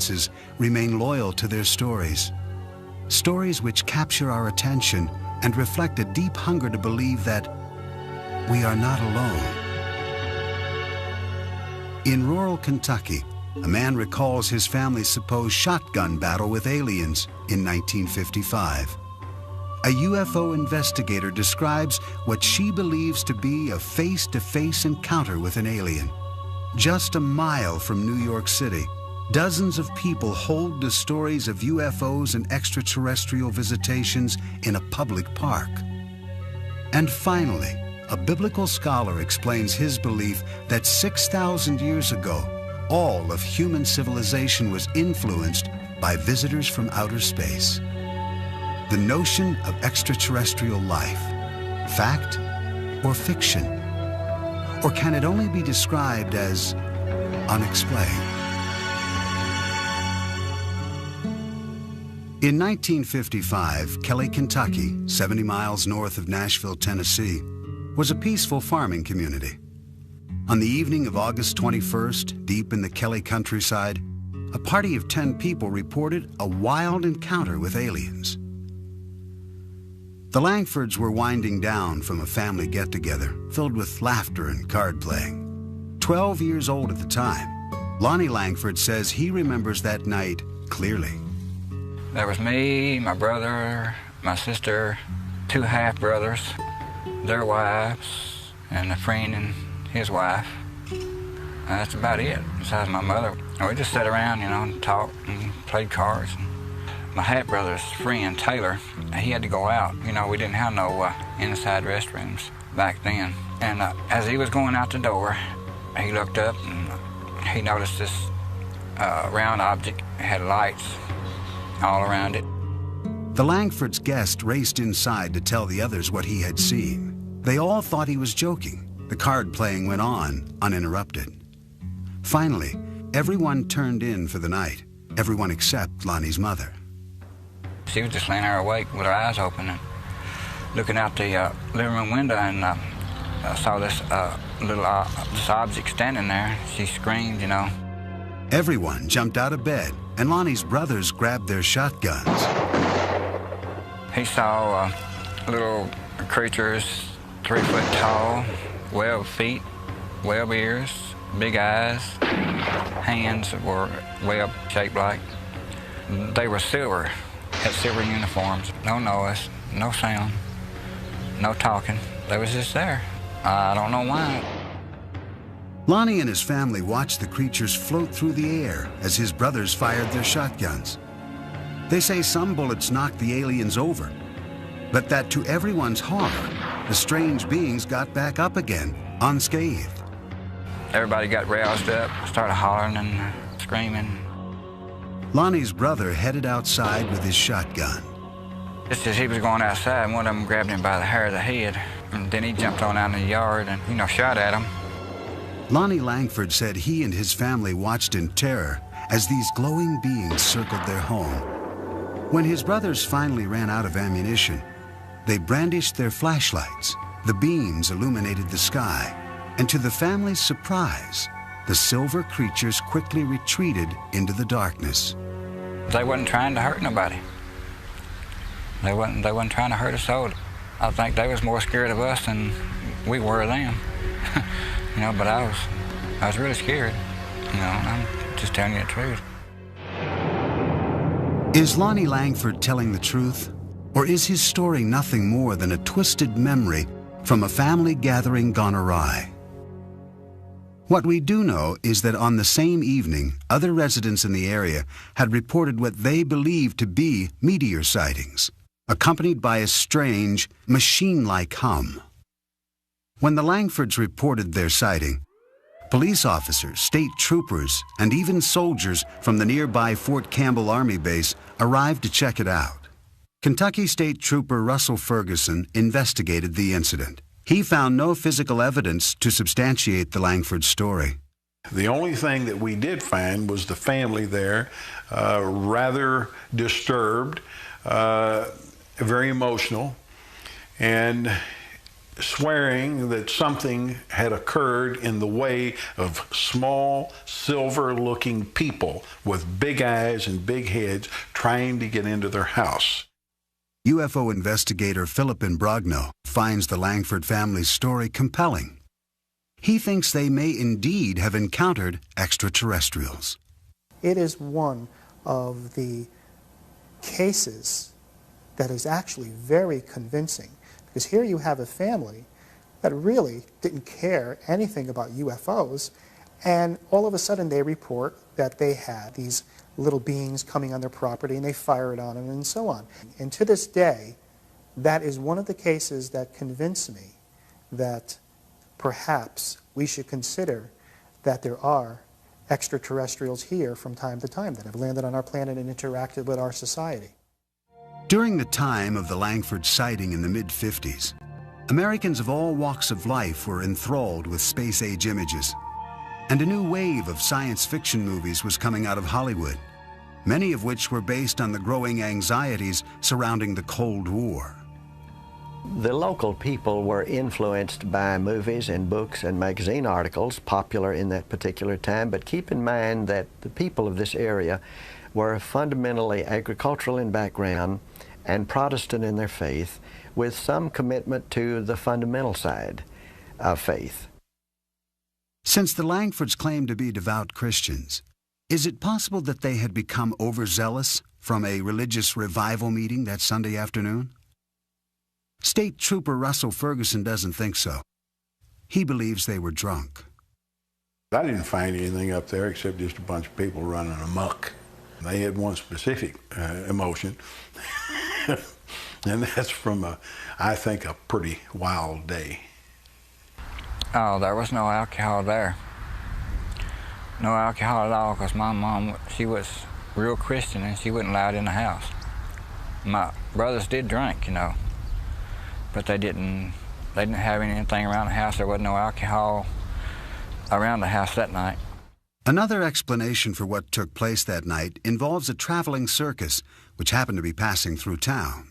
eyewitnesses remain loyal to their stories. Stories which capture our attention and reflect a deep hunger to believe that we are not alone. In rural Kentucky, a man recalls his family's supposed shotgun battle with aliens in 1955. A UFO investigator describes what she believes to be a face-to-face encounter with an alien. Just a mile from New York City, dozens of people hold the stories of UFOs and extraterrestrial visitations in a public park. And finally, a biblical scholar explains his belief that 6,000 years ago, all of human civilization was influenced by visitors from outer space. The notion of extraterrestrial life, fact or fiction? Or can it only be described as unexplained? In 1955, Kelly, Kentucky, 70 miles north of Nashville, Tennessee, was a peaceful farming community. On the evening of August 21st, deep in the Kelly countryside, a party of 10 people reported a wild encounter with aliens. The Langfords were winding down from a family get-together filled with laughter and card playing. 12 years old at the time, Lonnie Langford says he remembers that night clearly. There was me, my brother, my sister, 2 half-brothers, their wives, and a friend and his wife. That's about it, besides my mother. And we just sat around, you know, and talked and played cards. My half-brother's friend, Taylor, he had to go out. You know, we didn't have no inside restrooms back then. And as he was going out the door, he looked up and he noticed this round object. It had lights all around it. The Langfords' guest raced inside to tell the others what he had seen. They all thought he was joking. The card playing went on, uninterrupted. Finally, everyone turned in for the night, everyone except Lonnie's mother. She was just laying there awake with her eyes open and looking out the living room window, and saw this this object standing there. She screamed, you know. Everyone jumped out of bed, and Lonnie's brothers grabbed their shotguns. He saw little creatures 3 foot tall, webbed feet, webbed ears, big eyes, hands that were web shaped like. They were silver, had silver uniforms, no noise, no sound, no talking. They was just there. I don't know why. Lonnie and his family watched the creatures float through the air as his brothers fired their shotguns. They say some bullets knocked the aliens over, but that to everyone's horror, the strange beings got back up again, unscathed. Everybody got roused up, started hollering and screaming. Lonnie's brother headed outside with his shotgun. Just as he was going outside, one of them grabbed him by the hair of the head, and then he jumped on out in the yard and, you know, shot at him. Lonnie Langford said he and his family watched in terror as these glowing beings circled their home. When his brothers finally ran out of ammunition, they brandished their flashlights. The beams illuminated the sky, and to the family's surprise, the silver creatures quickly retreated into the darkness. They wasn't trying to hurt nobody. They wasn't trying to hurt us all. I think they was more scared of us than we were of them. You know, but I was really scared. You know, I'm just telling you the truth. Is Lonnie Langford telling the truth? Or is his story nothing more than a twisted memory from a family gathering gone awry? What we do know is that on the same evening, other residents in the area had reported what they believed to be meteor sightings, accompanied by a strange, machine-like hum. When the Langfords reported their sighting, police officers, state troopers, and even soldiers from the nearby Fort Campbell Army Base arrived to check it out. Kentucky State Trooper Russell Ferguson investigated the incident. He found no physical evidence to substantiate the Langford story. The only thing that we did find was the family there, rather disturbed, very emotional, and swearing that something had occurred in the way of small, silver-looking people with big eyes and big heads trying to get into their house. UFO investigator Philip Imbrogno finds the Langford family's story compelling. He thinks they may indeed have encountered extraterrestrials. It is one of the cases that is actually very convincing, because here you have a family that really didn't care anything about UFOs, and all of a sudden they report that they had these little beings coming on their property and they fire it on them and so on. And to this day, that is one of the cases that convince me that perhaps we should consider that there are extraterrestrials here from time to time that have landed on our planet and interacted with our society. During the time of the Langford sighting in the mid-50s, Americans of all walks of life were enthralled with space-age images. And a new wave of science fiction movies was coming out of Hollywood, many of which were based on the growing anxieties surrounding the Cold War. The local people were influenced by movies and books and magazine articles popular in that particular time, but keep in mind that the people of this area were fundamentally agricultural in background and Protestant in their faith, with some commitment to the fundamental side of faith. Since the Langfords claimed to be devout Christians, is it possible that they had become overzealous from a religious revival meeting that Sunday afternoon? State Trooper Russell Ferguson doesn't think so. He believes they were drunk. I didn't find anything up there except just a bunch of people running amok. They had one specific emotion, and that's from, I think, a pretty wild day. Oh, there was no alcohol there. No alcohol at all, because my mom, she was real Christian and she wouldn't allow it in the house. My brothers did drink, you know, but they didn't have anything around the house. There wasn't no alcohol around the house that night. Another explanation for what took place that night involves a traveling circus which happened to be passing through town.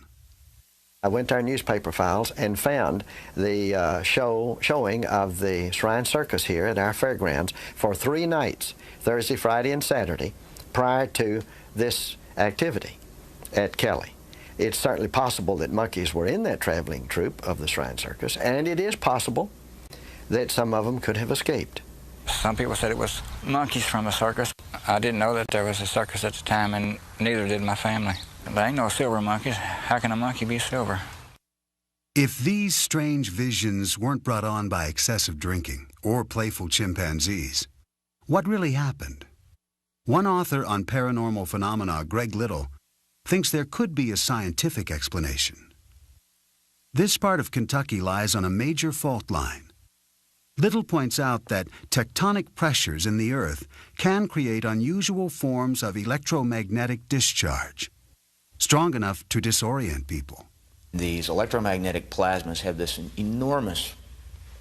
I went to our newspaper files and found the showing of the Shrine Circus here at our fairgrounds for 3 nights, Thursday, Friday, and Saturday, prior to this activity at Kelly. It's certainly possible that monkeys were in that traveling troupe of the Shrine Circus, and it is possible that some of them could have escaped. Some people said it was monkeys from a circus. I didn't know that there was a circus at the time, and neither did my family. There ain't no silver monkeys. How can a monkey be silver? If these strange visions weren't brought on by excessive drinking or playful chimpanzees, what really happened? One author on paranormal phenomena, Greg Little, thinks there could be a scientific explanation. This part of Kentucky lies on a major fault line. Little points out that tectonic pressures in the Earth can create unusual forms of electromagnetic discharge, strong enough to disorient people. These electromagnetic plasmas have this enormous,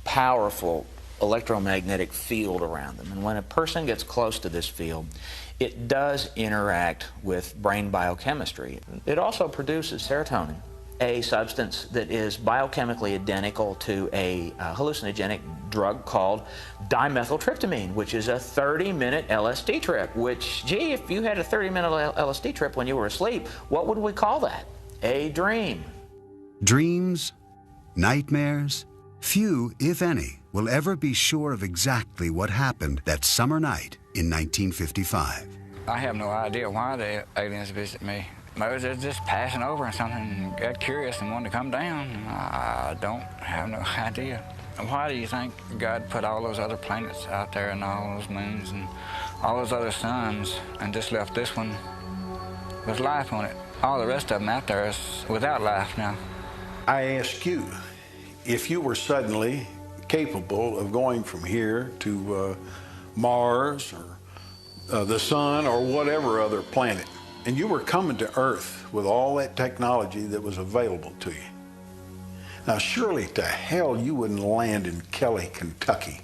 powerful electromagnetic field around them. And when a person gets close to this field, it does interact with brain biochemistry. It also produces serotonin, a substance that is biochemically identical to a hallucinogenic drug called dimethyltryptamine, which is a 30-minute LSD trip, which, gee, if you had a 30-minute LSD trip when you were asleep, what would we call that? A dream. Dreams, nightmares, few, if any, will ever be sure of exactly what happened that summer night in 1955. I have no idea why the aliens visit me. Maybe they're just passing over and something and got curious and wanted to come down. I don't have no idea. Why do you think God put all those other planets out there and all those moons and all those other suns and just left this one with life on it? All the rest of them out there is without life now. I ask you, if you were suddenly capable of going from here to Mars or the sun or whatever other planet, and you were coming to Earth with all that technology that was available to you. Now, surely to hell you wouldn't land in Kelly, Kentucky,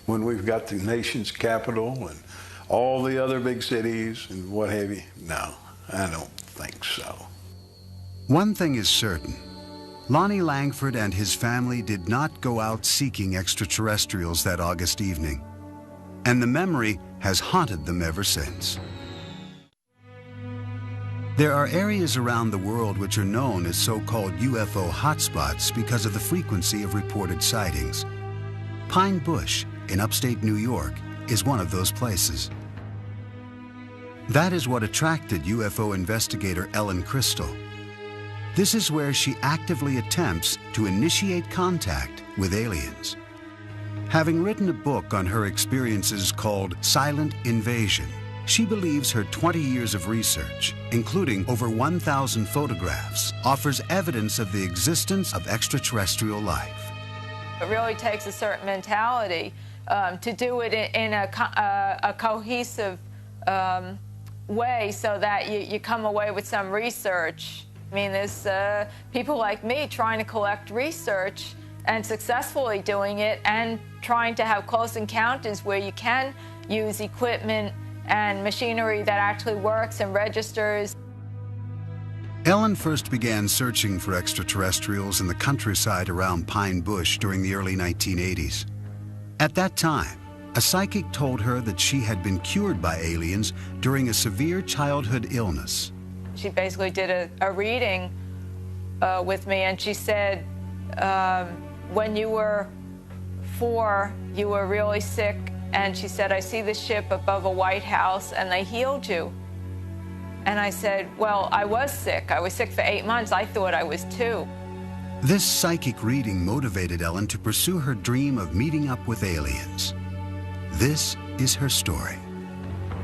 when we've got the nation's capital and all the other big cities and what have you. No, I don't think so. One thing is certain. Lonnie Langford and his family did not go out seeking extraterrestrials that August evening, and the memory has haunted them ever since. There are areas around the world which are known as so-called UFO hotspots because of the frequency of reported sightings. Pine Bush in upstate New York is one of those places. That is what attracted UFO investigator Ellen Crystal. This is where she actively attempts to initiate contact with aliens. Having written a book on her experiences called Silent Invasion, she believes her 20 years of research, including over 1,000 photographs, offers evidence of the existence of extraterrestrial life. It really takes a certain mentality to do it in a cohesive way so that you come away with some research. I mean, there's people like me trying to collect research and successfully doing it and trying to have close encounters where you can use equipment and machinery that actually works and registers. Ellen first began searching for extraterrestrials in the countryside around Pine Bush during the early 1980s. At that time, a psychic told her that she had been cured by aliens during a severe childhood illness. She basically did a reading with me, and she said, when you were 4, you were really sick, and she said, I see the ship above a White House, and they healed you. And I said, well, I was sick. I was sick for 8 months. I thought I was 2. This psychic reading motivated Ellen to pursue her dream of meeting up with aliens. This is her story.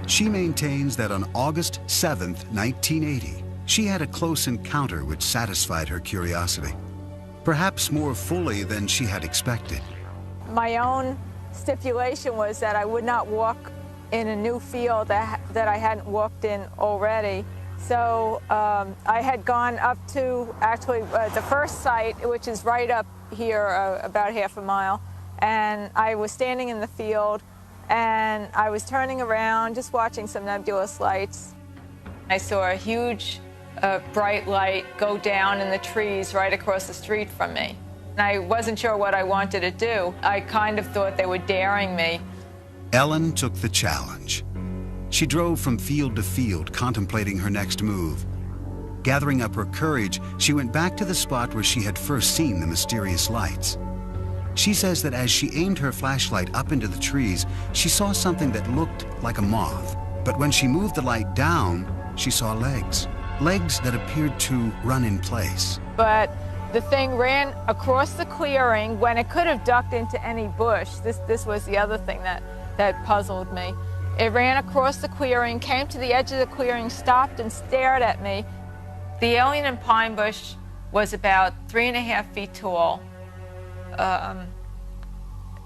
She maintains that on August 7th, 1980, she had a close encounter which satisfied her curiosity, perhaps more fully than she had expected. My own stipulation was that I would not walk in a new field that I hadn't walked in already. So I had gone up to actually the first site, which is right up here, about half a mile, and I was standing in the field, and I was turning around, just watching some nebulous lights. I saw a huge bright light go down in the trees right across the street from me. And I wasn't sure what I wanted to do. I kind of thought they were daring me. Ellen took the challenge. She drove from field to field, contemplating her next move. Gathering up her courage, she went back to the spot where she had first seen the mysterious lights. She says that as she aimed her flashlight up into the trees, she saw something that looked like a moth. But when she moved the light down, she saw legs. Legs that appeared to run in place. But the thing ran across the clearing when it could have ducked into any bush. This was the other thing that puzzled me. It ran across the clearing, came to the edge of the clearing, stopped and stared at me. The alien in Pine Bush was about 3.5 feet tall.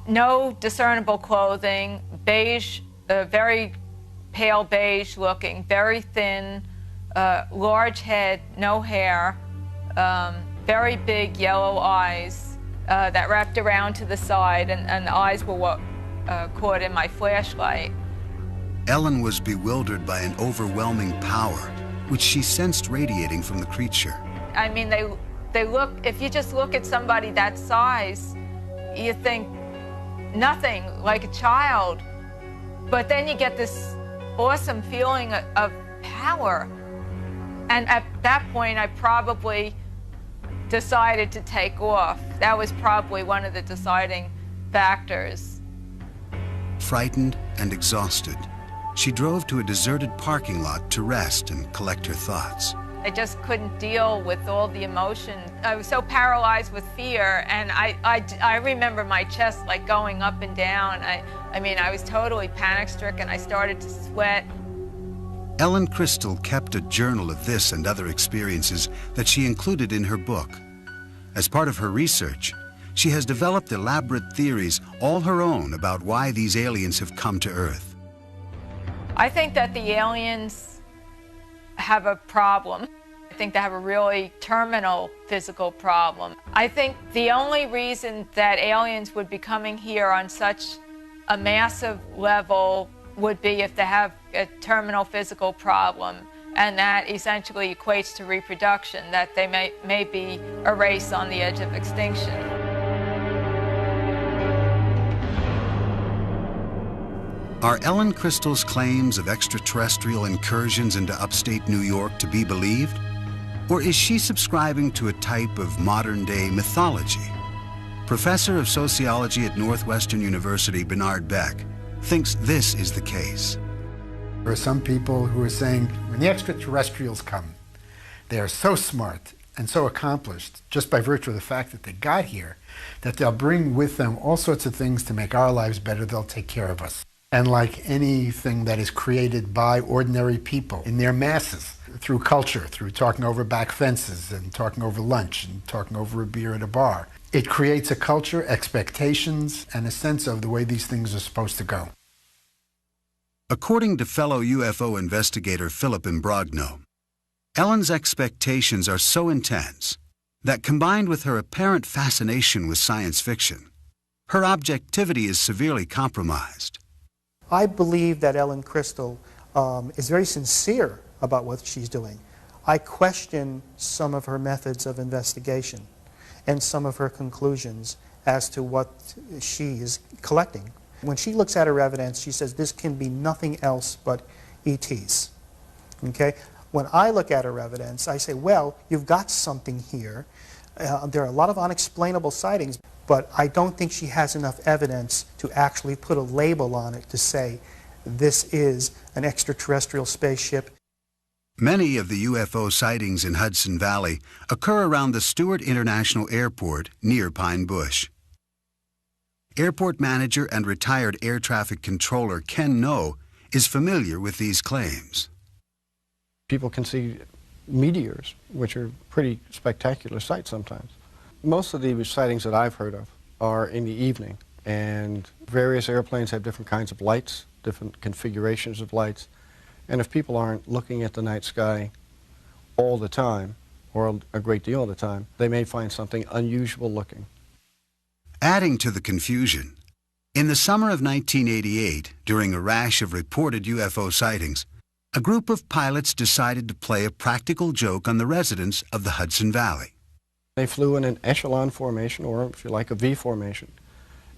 No discernible clothing, beige, very pale beige looking, very thin, large head, no hair, very big yellow eyes that wrapped around to the side, and the eyes were what caught in my flashlight. Ellen was bewildered by an overwhelming power, which she sensed radiating from the creature. I mean, they look, if you just look at somebody that size, you think nothing, like a child. But then you get this awesome feeling of power. And at that point, I probably decided to take off. That was probably one of the deciding factors. Frightened and exhausted, she drove to a deserted parking lot to rest and collect her thoughts. I just couldn't deal with all the emotion. I was so paralyzed with fear, and I remember my chest like going up and down. I mean, I was totally panic-stricken. I started to sweat. Ellen Crystal kept a journal of this and other experiences that she included in her book. As part of her research, she has developed elaborate theories, all her own, about why these aliens have come to Earth. I think that the aliens have a problem. I think they have a really terminal physical problem. I think the only reason that aliens would be coming here on such a massive level would be if they have a terminal physical problem. and that essentially equates to reproduction, that they may be a race on the edge of extinction. Are Ellen Crystal's claims of extraterrestrial incursions into upstate New York to be believed? Or is she subscribing to a type of modern-day mythology? Professor of Sociology at Northwestern University, Bernard Beck, thinks this is the case. There are some people who are saying when the extraterrestrials come, they are so smart and so accomplished, just by virtue of the fact that they got here, that they'll bring with them all sorts of things to make our lives better. They'll take care of us. And like anything that is created by ordinary people in their masses, through culture, through talking over back fences and talking over lunch and talking over a beer at a bar, it creates a culture, expectations, and a sense of the way these things are supposed to go. According to fellow UFO investigator Philip Imbrogno, Ellen's expectations are so intense that, combined with her apparent fascination with science fiction, her objectivity is severely compromised. I believe that Ellen Crystal is very sincere about what she's doing. I question some of her methods of investigation and some of her conclusions as to what she is collecting. When she looks at her evidence, she says this can be nothing else but ETs. Okay? When I look at her evidence, I say, well, you've got something here. There are a lot of unexplainable sightings, but I don't think she has enough evidence to actually put a label on it to say this is an extraterrestrial spaceship. Many of the UFO sightings in Hudson Valley occur around the Stewart International Airport near Pine Bush. Airport manager and retired air traffic controller Ken No is familiar with these claims. People can see meteors, which are pretty spectacular sights sometimes. Most of the sightings that I've heard of are in the evening, and various airplanes have different kinds of lights, different configurations of lights, and if people aren't looking at the night sky all the time, or a great deal of the time, they may find something unusual looking. Adding to the confusion, in the summer of 1988, during a rash of reported UFO sightings, a group of pilots decided to play a practical joke on the residents of the Hudson Valley. They flew in an echelon formation, or if you like, a V formation,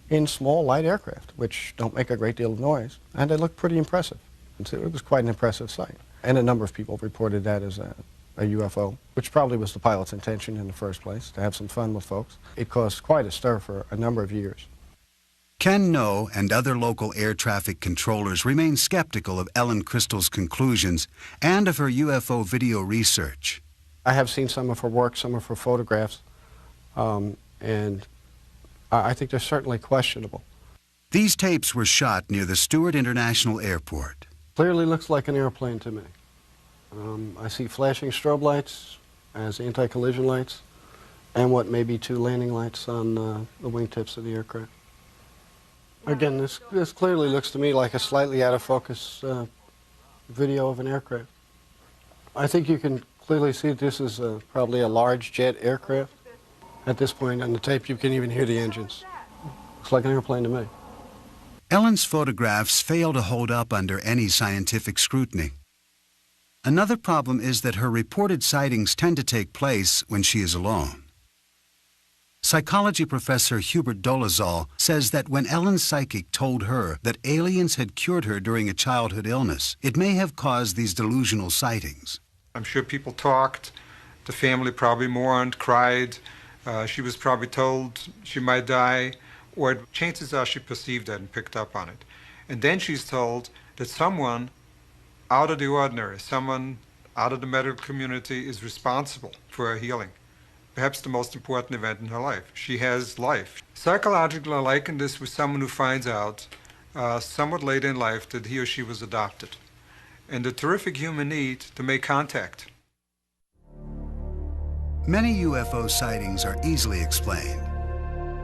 in small light aircraft, which don't make a great deal of noise, and they looked pretty impressive. And so it was quite an impressive sight. And a number of people reported that as a UFO, which probably was the pilot's intention in the first place, to have some fun with folks. It caused quite a stir for a number of years. Ken No and other local air traffic controllers remain skeptical of Ellen Crystal's conclusions and of her UFO video research. I have seen some of her work, some of her photographs, and I think they're certainly questionable. These tapes were shot near the Stewart International Airport. Clearly looks like an airplane to me. I see flashing strobe lights as anti-collision lights, and what may be two landing lights on the wingtips of the aircraft. Again, this clearly looks to me like a slightly out of focus video of an aircraft. I think you can clearly see that this is probably a large jet aircraft. At this point on the tape, you can even hear the engines. Looks like an airplane to me. Ellen's photographs fail to hold up under any scientific scrutiny. Another problem is that her reported sightings tend to take place when she is alone. Psychology professor Hubert Dolezal says that when Ellen's psychic told her that aliens had cured her during a childhood illness, it may have caused these delusional sightings. I'm sure people talked. The family probably mourned, cried. She was probably told she might die, or chances are she perceived that and picked up on it. And then she's told that someone out of the ordinary, someone out of the medical community is responsible for her healing. Perhaps the most important event in her life. She has life. Psychologically, I liken this with someone who finds out somewhat late in life that he or she was adopted, and the terrific human need to make contact. Many UFO sightings are easily explained.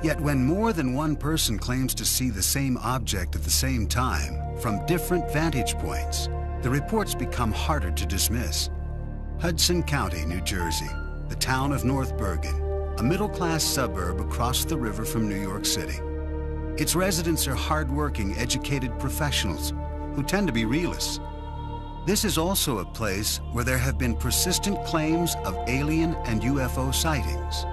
Yet when more than one person claims to see the same object at the same time from different vantage points, the reports become harder to dismiss. Hudson County, New Jersey, the town of North Bergen, a middle-class suburb across the river from New York City. Its residents are hard-working, educated professionals who tend to be realists. This is also a place where there have been persistent claims of alien and UFO sightings.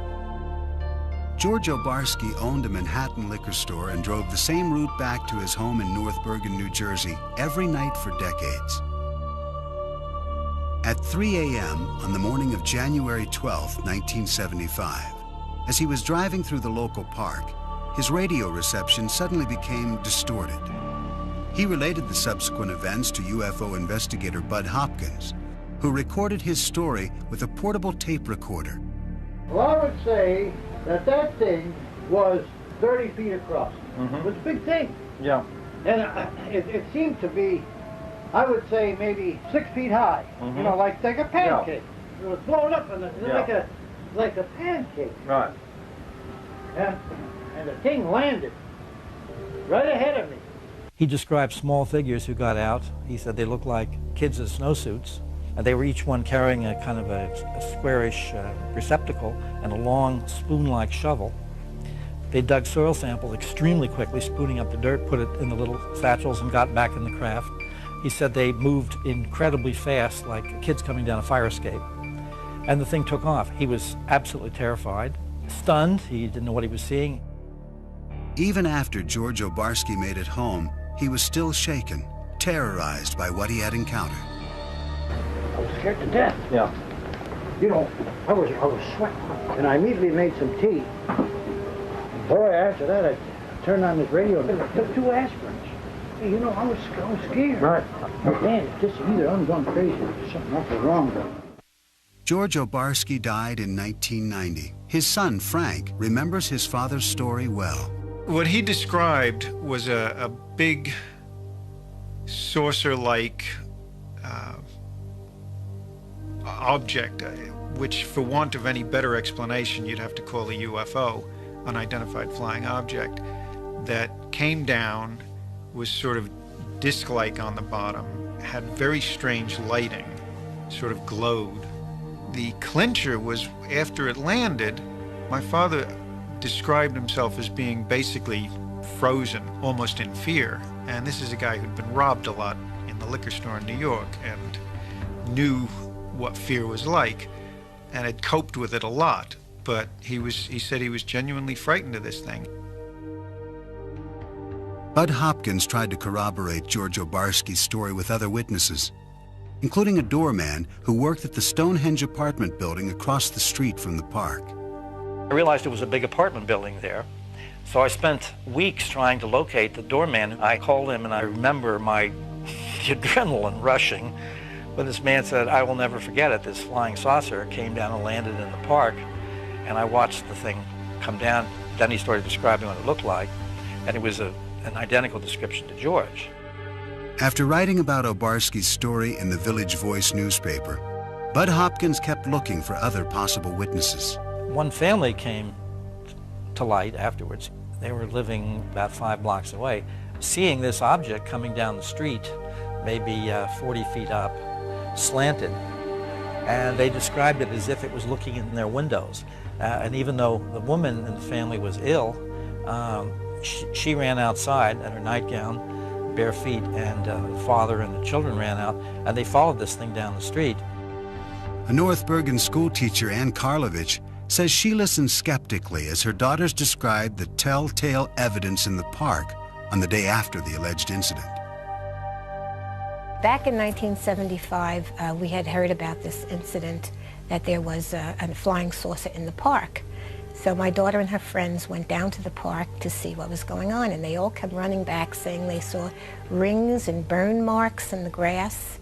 George Obarski owned a Manhattan liquor store and drove the same route back to his home in North Bergen, New Jersey, every night for decades. At 3 a.m. on the morning of January 12, 1975, as he was driving through the local park, his radio reception suddenly became distorted. He related the subsequent events to UFO investigator Bud Hopkins, who recorded his story with a portable tape recorder. Well, I would say that that thing was 30 feet across. It was a big thing. Yeah. And it seemed to be, I would say, maybe 6 feet high. You know, like a pancake. It was blown up and like a pancake. Right. And the thing landed right ahead of me. He described small figures who got out. He said they looked like kids in snowsuits. And they were each one carrying a kind of a squarish receptacle and a long spoon-like shovel. They dug soil samples extremely quickly, spooning up the dirt, put it in the little satchels, and got back in the craft. He said they moved incredibly fast, like kids coming down a fire escape. And the thing took off. He was absolutely terrified, stunned. He didn't know what he was seeing. Even after George Obarski made it home, he was still shaken, terrorized by what he had encountered. I was scared to death. Yeah. You know, I was sweating, and I immediately made some tea. Boy, after that, I turned on this radio and took 2 aspirins. Hey, you know, I was scared. Right. Man, this either I'm going crazy or there's something awful wrong with me. George Obarski died in 1990. His son, Frank, remembers his father's story well. What he described was a big saucer-like object, which, for want of any better explanation, you'd have to call a UFO, unidentified flying object, that came down, was sort of disc-like on the bottom, had very strange lighting, sort of glowed. The clincher was, after it landed, my father described himself as being basically frozen, almost in fear. And this is a guy who'd been robbed a lot in the liquor store in New York and knew what fear was like and had coped with it a lot. But he said he was genuinely frightened of this thing. Bud Hopkins tried to corroborate George Obarski's story with other witnesses, including a doorman who worked at the Stonehenge apartment building across the street from the park. I realized it was a big apartment building there, so I spent weeks trying to locate the doorman. I called him, and I remember the adrenaline rushing when this man said, "I will never forget it, this flying saucer came down and landed in the park," and I watched the thing come down. Then he started describing what it looked like, and it was an identical description to George. After writing about Obarski's story in the Village Voice newspaper, Bud Hopkins kept looking for other possible witnesses. One family came to light afterwards. They were living about 5 blocks away, seeing this object coming down the street, maybe 40 feet up, slanted, and they described it as if it was looking in their windows. And even though the woman in the family was ill, she ran outside in her nightgown, bare feet, and the father and the children ran out, and they followed this thing down the street. A North Bergen school teacher, Ann Karlovich, says she listened skeptically as her daughters described the telltale evidence in the park on the day after the alleged incident. Back in 1975, we had heard about this incident that there was a flying saucer in the park. So my daughter and her friends went down to the park to see what was going on, and they all kept running back saying they saw rings and burn marks in the grass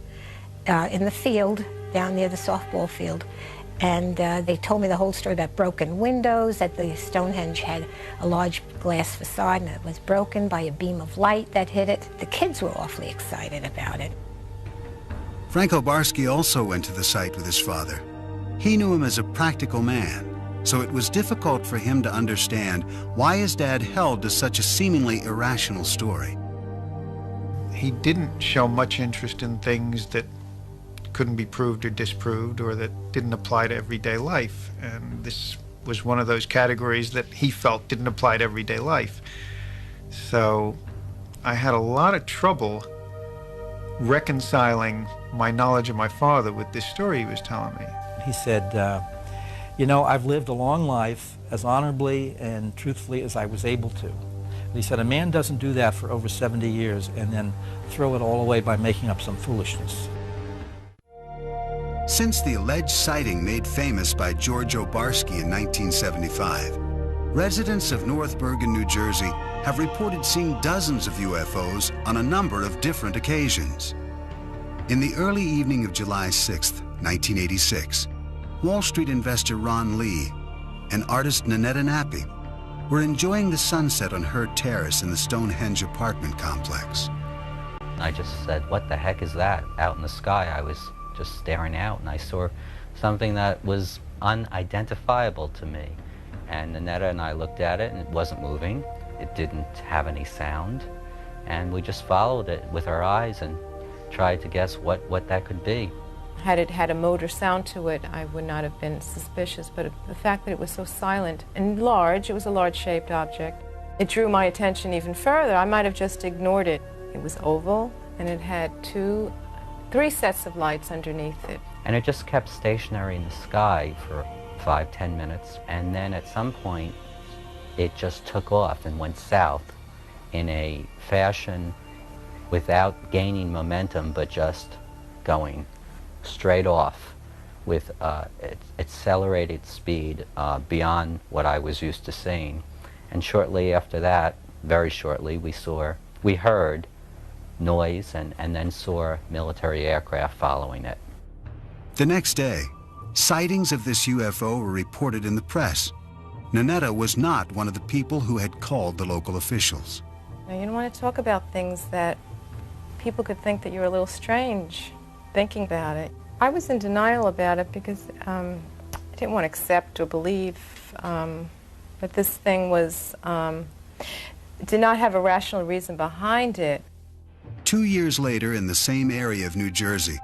in the field down near the softball field. And they told me the whole story about broken windows, that the Stonehenge had a large glass facade and it was broken by a beam of light that hit it. The kids were awfully excited about it. Frank Obarski also went to the site with his father. He knew him as a practical man, so it was difficult for him to understand why his dad held to such a seemingly irrational story. He didn't show much interest in things that couldn't be proved or disproved, or that didn't apply to everyday life. And this was one of those categories that he felt didn't apply to everyday life. So I had a lot of trouble reconciling my knowledge of my father with this story he was telling me. He said, you know, I've lived a long life as honorably and truthfully as I was able to. And he said, a man doesn't do that for over 70 years and then throw it all away by making up some foolishness. Since the alleged sighting made famous by George Obarski in 1975, residents of North Bergen, New Jersey have reported seeing dozens of UFOs on a number of different occasions. In the early evening of July 6, 1986, Wall Street investor Ron Lee and artist Nanetta Nappi were enjoying the sunset on Hurd Terrace in the Stonehenge apartment complex. I just said, what the heck is that out in the sky? I was just staring out and I saw something that was unidentifiable to me. And Nanetta and I looked at it and it wasn't moving. It didn't have any sound. And we just followed it with our eyes and tried to guess what that could be. Had it had a motor sound to it, I would not have been suspicious, but the fact that it was so silent and large, it was a large-shaped object, it drew my attention even further. I might have just ignored it. It was oval, and it had three sets of lights underneath it. And it just kept stationary in the sky for 5-10 minutes, and then at some point, it just took off and went south in a fashion without gaining momentum, but just going straight off with accelerated speed beyond what I was used to seeing. And shortly after that, very shortly, we heard noise and then saw military aircraft following it. The next day, sightings of this UFO were reported in the press. Nanetta was not one of the people who had called the local officials. Now, you don't want to talk about things that people could think that you're a little strange thinking about it. I was in denial about it because I didn't want to accept or believe that this thing did not have a rational reason behind it. 2 years later, in the same area of New Jersey,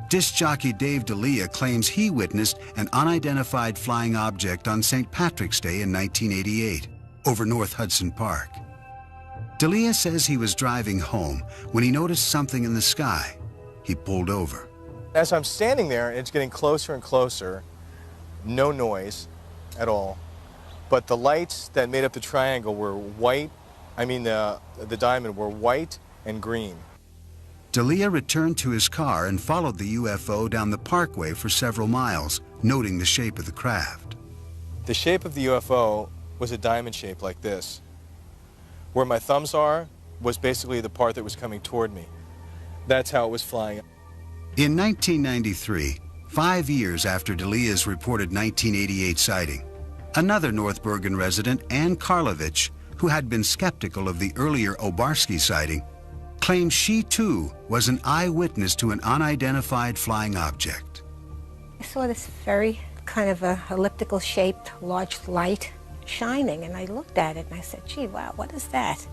disc jockey Dave D'Elia claims he witnessed an unidentified flying object on St. Patrick's Day in 1988 over North Hudson Park. D'Elia says he was driving home when he noticed something in the sky. He pulled over. As I'm standing there, it's getting closer and closer, no noise at all, but the lights that made up the triangle were white, the diamond were white and green. D'Elia returned to his car and followed the UFO down the parkway for several miles, noting the shape of the craft. The shape of the UFO was a diamond shape like this. Where my thumbs are was basically the part that was coming toward me. That's how it was flying. In 1993, 5 years after D'Elia's reported 1988 sighting, another North Bergen resident, Ann Karlovich, who had been skeptical of the earlier Obarski sighting, claims she too was an eyewitness to an unidentified flying object. I saw this very kind of a elliptical shaped large light shining, and I looked at it and I said, gee, wow, what is that?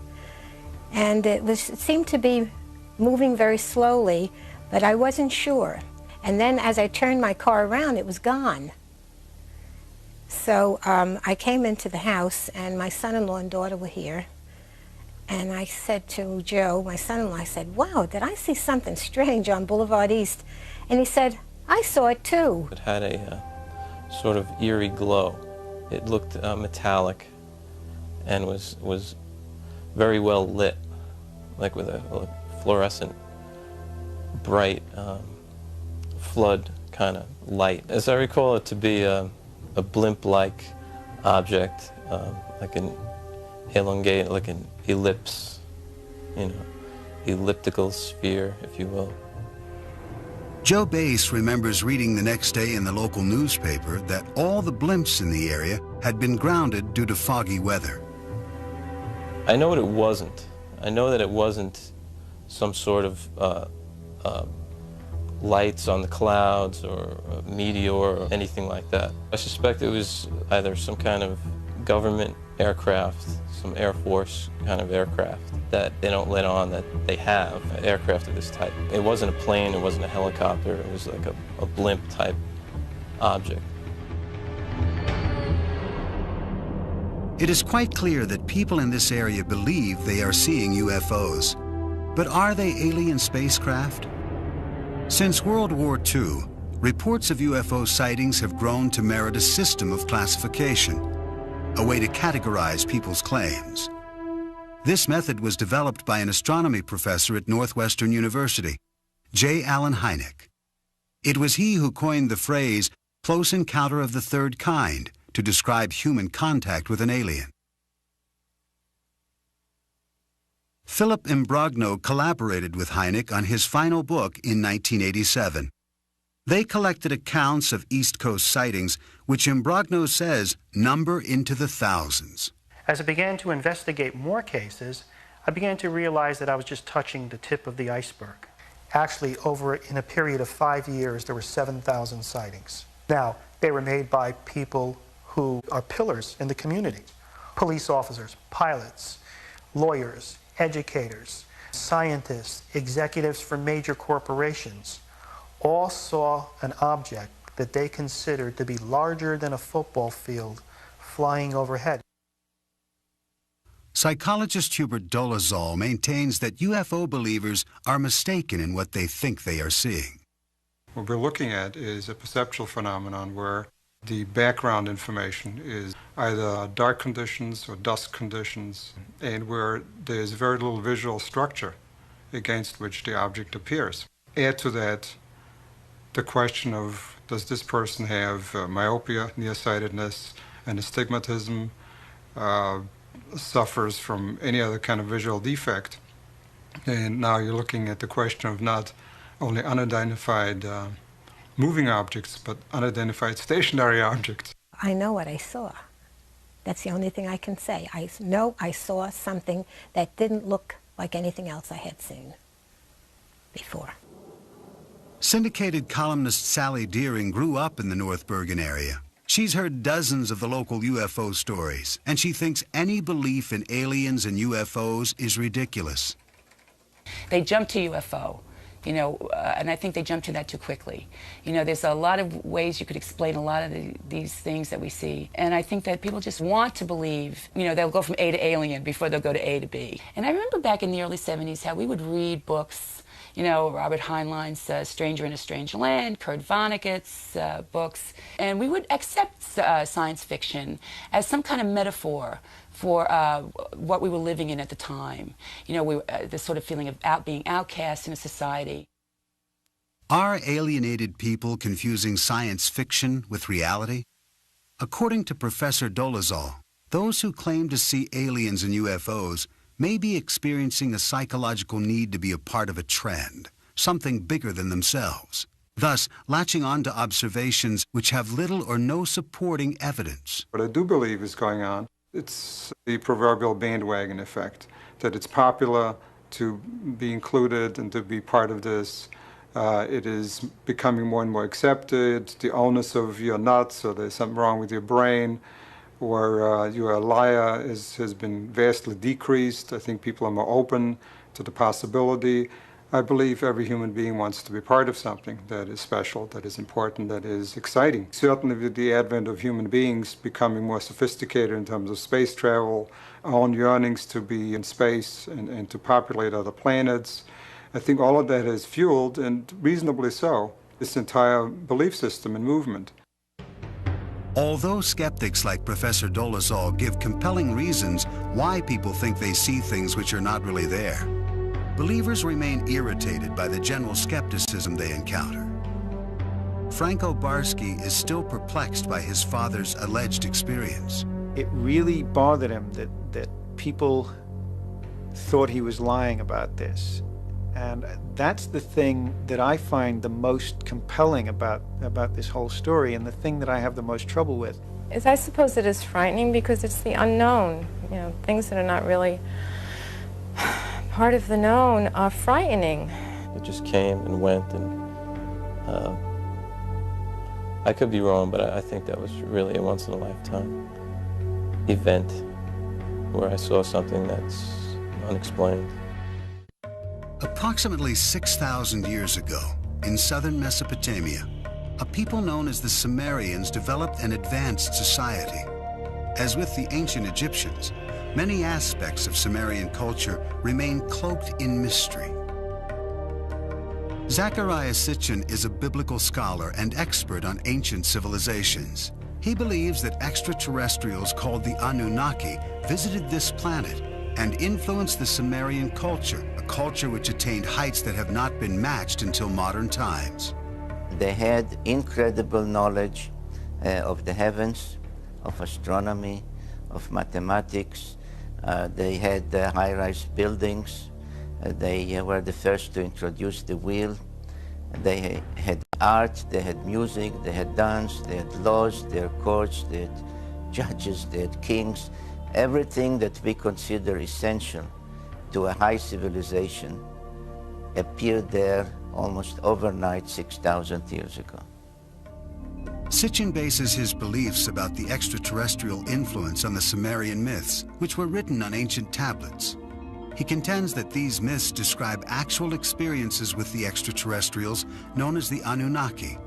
And it seemed to be moving very slowly, but I wasn't sure. And then as I turned my car around, it was gone. So I came into the house, and my son-in-law and daughter were here. And I said to Joe, my son-in-law, I said, wow, did I see something strange on Boulevard East? And he said, I saw it too. It had a sort of eerie glow. It looked metallic and was very well lit, like with a fluorescent, bright flood kind of light. As I recall it to be a blimp-like object, like an elongated, like an ellipse, elliptical sphere, if you will. Joe Bass remembers reading the next day in the local newspaper that all the blimps in the area had been grounded due to foggy weather. I know what it wasn't. I know that it wasn't some sort of lights on the clouds or a meteor or anything like that. I suspect it was either some kind of government aircraft, some Air Force kind of aircraft that they don't let on that they have aircraft of this type. It wasn't a plane, it wasn't a helicopter, it was like a blimp type object. It is quite clear that people in this area believe they are seeing UFOs. But are they alien spacecraft? Since World War II, reports of UFO sightings have grown to merit a system of classification, a way to categorize people's claims. This method was developed by an astronomy professor at Northwestern University, J. Allen Hynek. It was he who coined the phrase close encounter of the third kind to describe human contact with an alien. Philip Imbrogno collaborated with Hynek on his final book in 1987. They collected accounts of East Coast sightings, which Imbrogno says number into the thousands. As I began to investigate more cases, I began to realize that I was just touching the tip of the iceberg. Actually, in a period of 5 years, there were 7,000 sightings. Now, they were made by people who are pillars in the community. Police officers, pilots, lawyers, educators, scientists, executives for major corporations, all saw an object that they considered to be larger than a football field flying overhead. Psychologist Hubert Dolezal maintains that UFO believers are mistaken in what they think they are seeing. What we're looking at is a perceptual phenomenon where the background information is either dark conditions or dusk conditions, and where there's very little visual structure against which the object appears. Add to that the question of, does this person have myopia, nearsightedness, and astigmatism, suffers from any other kind of visual defect? And now you're looking at the question of not only unidentified moving objects, but unidentified stationary objects. I know what I saw. That's the only thing I can say. I know I saw something that didn't look like anything else I had seen before. Syndicated columnist Sally Deering grew up in the North Bergen area. She's heard dozens of the local UFO stories, and she thinks any belief in aliens and UFOs is ridiculous. They jump to UFO, and I think they jump to that too quickly. There's a lot of ways you could explain a lot of these things that we see, and I think that people just want to believe, they'll go from A to alien before they'll go to A to B. And I remember back in the early 70s how we would read books, Robert Heinlein's Stranger in a Strange Land, Kurt Vonnegut's books, and we would accept science fiction as some kind of metaphor for what we were living in at the time. This sort of feeling of being outcast in a society. Are alienated people confusing science fiction with reality? According to Professor Dolezal, those who claim to see aliens and UFOs may be experiencing a psychological need to be a part of a trend, something bigger than themselves, thus latching on to observations which have little or no supporting evidence. What I do believe is going on, it's the proverbial bandwagon effect, that it's popular to be included and to be part of this. It is becoming more and more accepted. The onus of you're nuts, or there's something wrong with your brain, or you're a liar has been vastly decreased. I think people are more open to the possibility. I believe every human being wants to be part of something that is special, that is important, that is exciting. Certainly with the advent of human beings becoming more sophisticated in terms of space travel, our own yearnings to be in space and to populate other planets, I think all of that has fueled, and reasonably so, this entire belief system and movement. Although skeptics like Professor Dolezal give compelling reasons why people think they see things which are not really there, believers remain irritated by the general skepticism they encounter. Frank Obarski is still perplexed by his father's alleged experience. It really bothered him that people thought he was lying about this. And that's the thing that I find the most compelling about this whole story, and the thing that I have the most trouble with. I suppose it is frightening because it's the unknown. Things that are not really part of the known are frightening. It just came and went, and I could be wrong, but I think that was really a once-in-a-lifetime event where I saw something that's unexplained. Approximately 6,000 years ago, in southern Mesopotamia, a people known as the Sumerians developed an advanced society. As with the ancient Egyptians, many aspects of Sumerian culture remain cloaked in mystery. Zecharia Sitchin is a biblical scholar and expert on ancient civilizations. He believes that extraterrestrials called the Anunnaki visited this planet and influenced the Sumerian culture, a culture which attained heights that have not been matched until modern times. They had incredible knowledge of the heavens, of astronomy, of mathematics. They had high-rise buildings. They were the first to introduce the wheel. They had art, they had music, they had dance, they had laws, they had courts, they had judges, they had kings. Everything that we consider essential to a high civilization appeared there almost overnight 6,000 years ago. Sitchin bases his beliefs about the extraterrestrial influence on the Sumerian myths, which were written on ancient tablets. He contends that these myths describe actual experiences with the extraterrestrials known as the Anunnaki.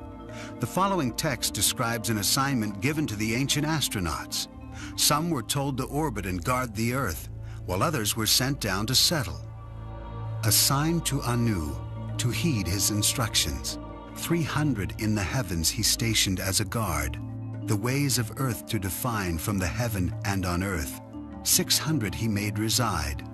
The following text describes an assignment given to the ancient astronauts. Some were told to orbit and guard the Earth, while others were sent down to settle. Assigned to Anu, to heed his instructions. 300 in the heavens he stationed as a guard, the ways of earth to define from the heaven and on earth. 600 he made reside.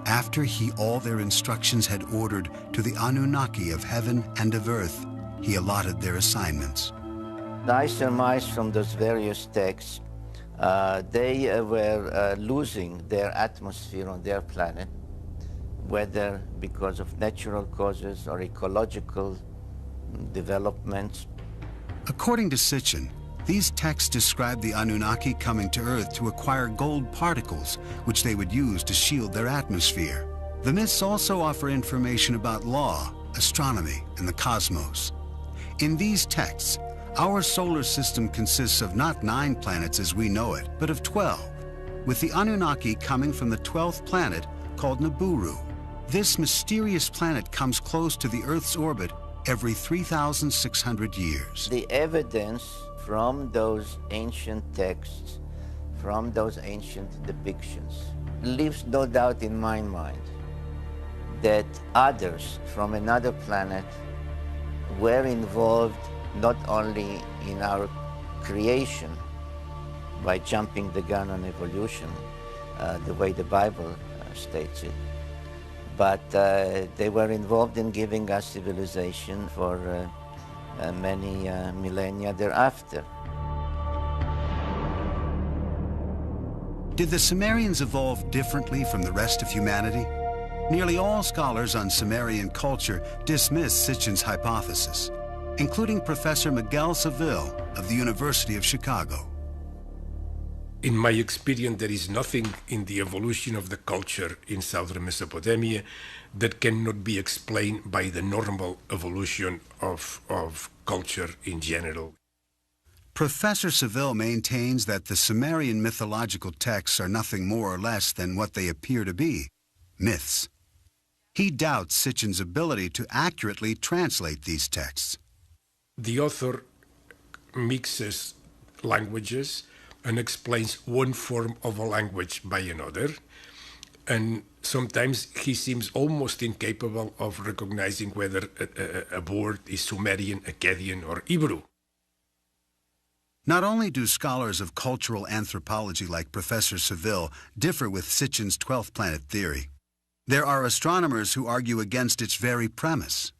After he all their instructions had ordered to the Anunnaki of heaven and of earth, he allotted their assignments. I surmise from those various texts, they were losing their atmosphere on their planet, whether because of natural causes or ecological developments. According to Sitchin, these texts describe the Anunnaki coming to Earth to acquire gold particles, which they would use to shield their atmosphere. The myths also offer information about law, astronomy, and the cosmos. In these texts, our solar system consists of not 9 planets as we know it, but of 12, with the Anunnaki coming from the 12th planet called Nibiru. This mysterious planet comes close to the Earth's orbit every 3,600 years. The evidence from those ancient texts, from those ancient depictions, leaves no doubt in my mind that others from another planet were involved not only in our creation by jumping the gun on evolution, the way the Bible states it, but they were involved in giving us civilization for many millennia thereafter. Did the Sumerians evolve differently from the rest of humanity? Nearly all scholars on Sumerian culture dismiss Sitchin's hypothesis, including Professor Miguel Seville of the University of Chicago. In my experience, there is nothing in the evolution of the culture in southern Mesopotamia that cannot be explained by the normal evolution of culture in general. Professor Seville maintains that the Sumerian mythological texts are nothing more or less than what they appear to be, myths. He doubts Sitchin's ability to accurately translate these texts. The author mixes languages and explains one form of a language by another, and sometimes he seems almost incapable of recognizing whether a word is Sumerian, Akkadian, or Hebrew. Not only do scholars of cultural anthropology like Professor Seville differ with Sitchin's 12th planet theory, there are astronomers who argue against its very premise.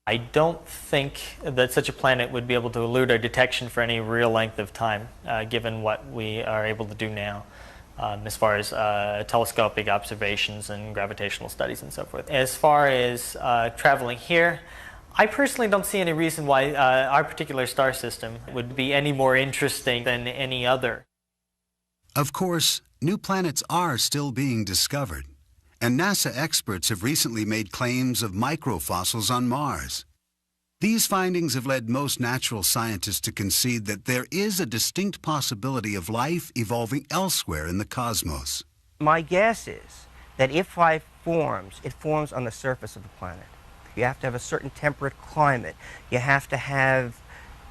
I don't think that such a planet would be able to elude our detection for any real length of time, given what we are able to do now, as far as telescopic observations and gravitational studies and so forth. As far as traveling here, I personally don't see any reason why our particular star system would be any more interesting than any other. Of course, new planets are still being discovered, and NASA experts have recently made claims of microfossils on Mars. These findings have led most natural scientists to concede that there is a distinct possibility of life evolving elsewhere in the cosmos. My guess is that if life forms, it forms on the surface of the planet. You have to have a certain temperate climate. You have to have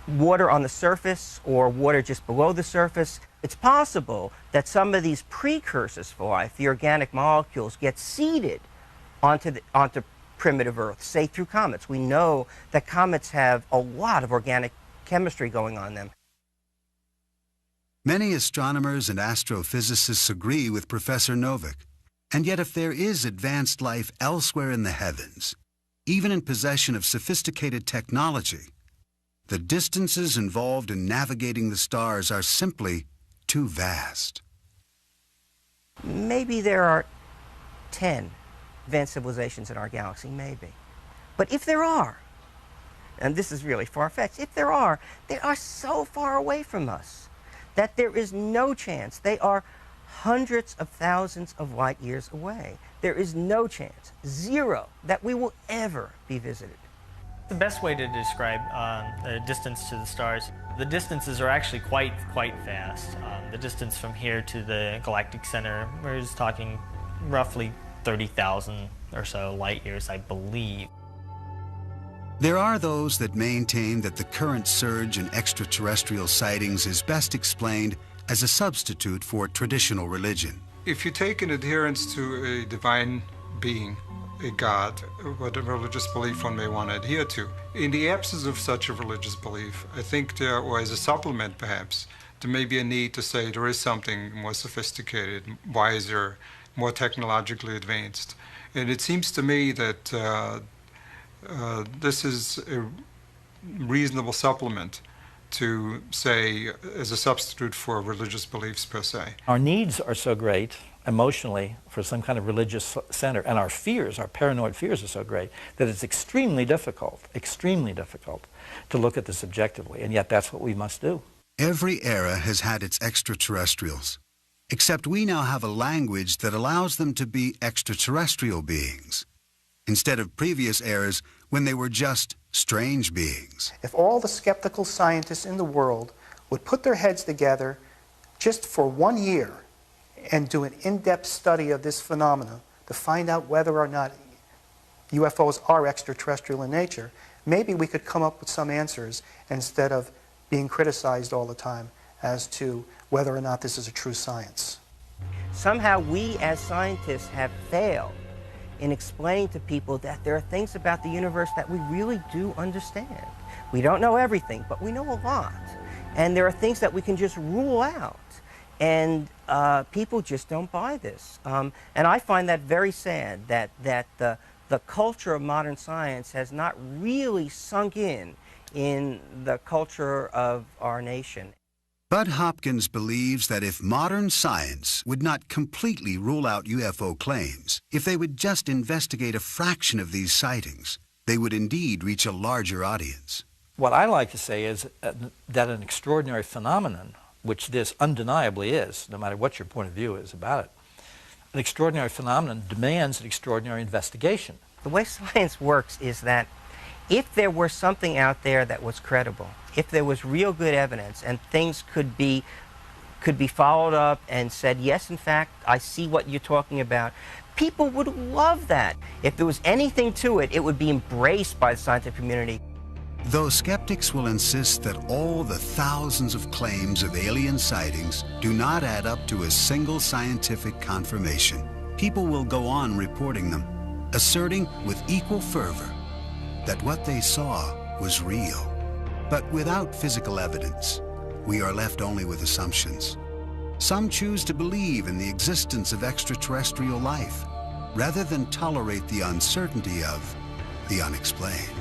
water on the surface or water just below the surface. It's possible that some of these precursors for life, the organic molecules, get seeded onto primitive Earth, say through comets. We know that comets have a lot of organic chemistry going on them. Many astronomers and astrophysicists agree with Professor Novick. And yet if there is advanced life elsewhere in the heavens, even in possession of sophisticated technology, the distances involved in navigating the stars are simply too vast. Maybe there are 10 advanced civilizations in our galaxy, maybe. But if there are, and this is really far-fetched, if there are, they are so far away from us that there is no chance. They are hundreds of thousands of light years away. There is no chance, zero, that we will ever be visited. The best way to describe the distance to the stars, the distances are actually quite vast. The distance from here to the galactic center, we're just talking roughly 30,000 or so light years, I believe. There are those that maintain that the current surge in extraterrestrial sightings is best explained as a substitute for traditional religion. If you take an adherence to a divine being, a god, what a religious belief one may want to adhere to, in the absence of such a religious belief, I think there, or as a supplement perhaps, there may be a need to say there is something more sophisticated, wiser, more technologically advanced. And it seems to me that this is a reasonable supplement to say as a substitute for religious beliefs per se. Our needs are so great emotionally for some kind of religious center, and our fears, our paranoid fears are so great that it's extremely difficult to look at this objectively, and yet that's what we must do. Every era has had its extraterrestrials, except we now have a language that allows them to be extraterrestrial beings, instead of previous eras when they were just strange beings. If all the skeptical scientists in the world would put their heads together just for 1 year and do an in-depth study of this phenomena to find out whether or not UFOs are extraterrestrial in nature, maybe we could come up with some answers instead of being criticized all the time as to whether or not this is a true science. Somehow we as scientists have failed in explaining to people that there are things about the universe that we really do understand. We don't know everything, but we know a lot. And there are things that we can just rule out. And people just don't buy this. And I find that very sad, that the culture of modern science has not really sunk in the culture of our nation. Bud Hopkins believes that if modern science would not completely rule out UFO claims, if they would just investigate a fraction of these sightings, they would indeed reach a larger audience. What I like to say is that an extraordinary phenomenon, which this undeniably is, no matter what your point of view is about it, an extraordinary phenomenon demands an extraordinary investigation. The way science works is that if there were something out there that was credible, if there was real good evidence and things could be followed up and said, yes, in fact, I see what you're talking about, people would love that. If there was anything to it, it would be embraced by the scientific community. Though skeptics will insist that all the thousands of claims of alien sightings do not add up to a single scientific confirmation, people will go on reporting them, asserting with equal fervor that what they saw was real. But without physical evidence, we are left only with assumptions. Some choose to believe in the existence of extraterrestrial life, rather than tolerate the uncertainty of the unexplained.